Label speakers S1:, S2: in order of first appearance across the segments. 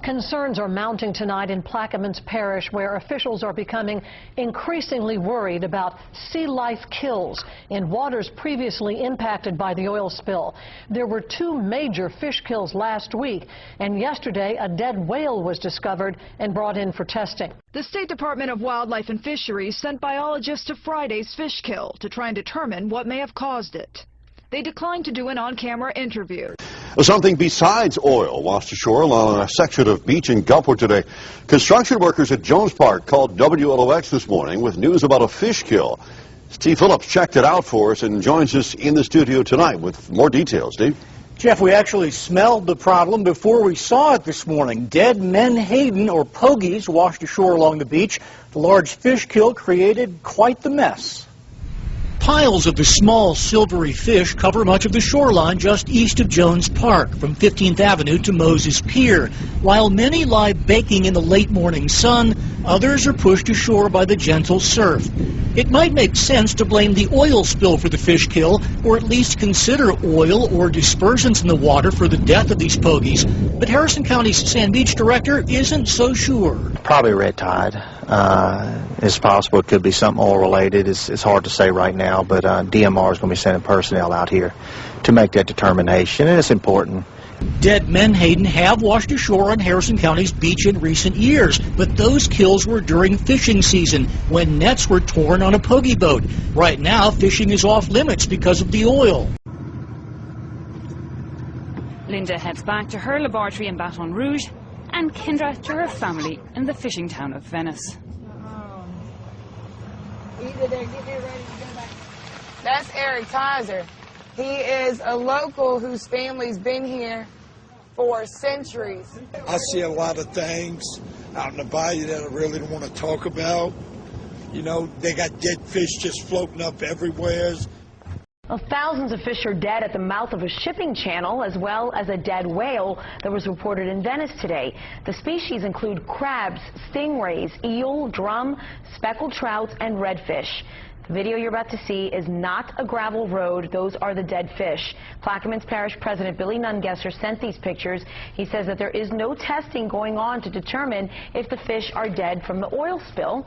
S1: Concerns are mounting tonight in Plaquemines Parish, where officials are becoming increasingly worried about sea life kills in waters previously impacted by the oil spill. There were 2 major fish kills last week, and yesterday a dead whale was discovered and brought in for testing.
S2: The State Department of Wildlife and Fisheries sent biologists to Friday's fish kill to try and determine what may have caused it. They declined to do an on-camera interview.
S3: Something besides oil washed ashore along a section of beach in Gulfport today. Construction workers at Jones Park called WLOX this morning with news about a fish kill. Steve Phillips checked it out for us and joins us in the studio tonight with more details. Steve?
S4: Jeff, we actually smelled the problem before we saw it this morning. Dead menhaden, or pogies, washed ashore along the beach. The large fish kill created quite the mess. Piles of the small silvery fish cover much of the shoreline just east of Jones Park, from 15th Avenue to Moses Pier. While many lie baking in the late morning sun, others are pushed ashore by the gentle surf. It might make sense to blame the oil spill for the fish kill, or at least consider oil or dispersants in the water for the death of these pogies. But Harrison County's Sand Beach director isn't so sure.
S5: Probably red tide. It's possible it could be something oil related. It's hard to say right now, but DMR is going to be sending personnel out here to make that determination, and it's important.
S4: Dead menhaden have washed ashore on Harrison County's beach in recent years, but those kills were during fishing season when nets were torn on a pogie boat. Right now, fishing is off limits because of the oil.
S6: Linda heads back to her laboratory in Baton Rouge, and Kendra to her family in the fishing town of Venice.
S7: That's Eric Tizer. He is a local whose family's been here for centuries.
S8: I see a lot of things out in the bayou that I really don't want to talk about. You know, they got dead fish just floating up everywhere.
S9: Well, thousands of fish are dead at the mouth of a shipping channel, as well as a dead whale that was reported in Venice today. The species include crabs, stingrays, eel, drum, speckled trout, and redfish. The video you're about to see is not a gravel road. Those are the dead fish. Plaquemines Parish President Billy Nungesser sent these pictures. He says that there is no testing going on to determine if the fish are dead from the oil spill.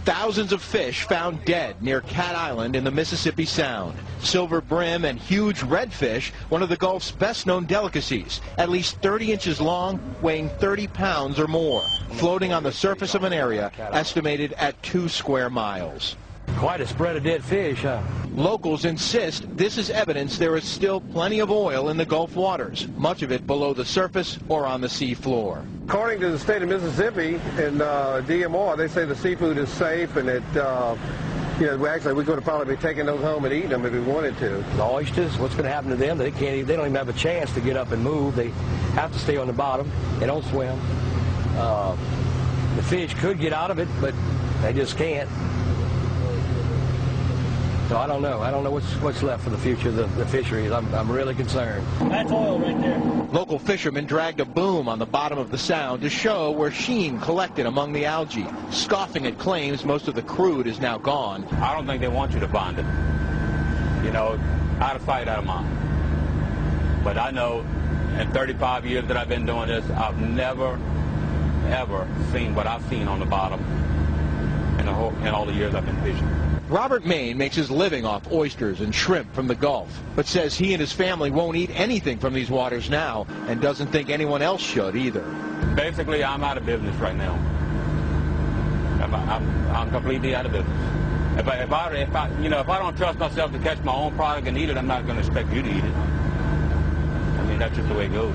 S10: Thousands of fish found dead near Cat Island in the Mississippi Sound. Silver brim and huge redfish, one of the Gulf's best-known delicacies, at least 30 inches long, weighing 30 pounds or more, floating on the surface of an area estimated at 2 square miles.
S11: Quite a spread of dead fish, huh?
S10: Locals insist this is evidence there is still plenty of oil in the Gulf waters, much of it below the surface or on the sea floor.
S12: According to the state of Mississippi and DMR, they say the seafood is safe and that, you know, we could have probably be taking those home and eating them if we wanted to.
S11: The oysters, what's going to happen to them? They don't even have a chance to get up and move. They have to stay on the bottom. They don't swim. The fish could get out of it, but they just can't. So I don't know. I don't know what's left for the future of the fisheries. I'm really concerned.
S4: That's oil right there.
S10: Local fishermen dragged a boom on the bottom of the sound to show where sheen collected among the algae, scoffing at claims most of the crude is now gone.
S13: I don't think they want you to bond it. You know, out of sight, out of mind. But I know in 35 years that I've been doing this, I've never, ever seen what I've seen on the bottom in all the years I've been fishing.
S10: Robert Main makes his living off oysters and shrimp from the Gulf, but says he and his family won't eat anything from these waters now and doesn't think anyone else should either.
S13: Basically, I'm out of business right now. I'm completely out of business. If I don't trust myself to catch my own product and eat it, I'm not going to expect you to eat it. I mean, that's just the way it goes.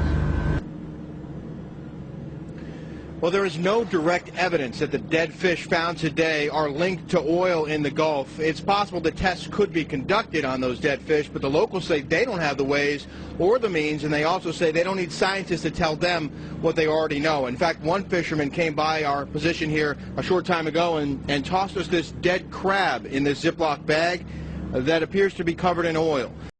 S10: Well, there is no direct evidence that the dead fish found today are linked to oil in the Gulf. It's possible that tests could be conducted on those dead fish, but the locals say they don't have the ways or the means, and they also say they don't need scientists to tell them what they already know. In fact, one fisherman came by our position here a short time ago and tossed us this dead crab in this Ziploc bag that appears to be covered in oil.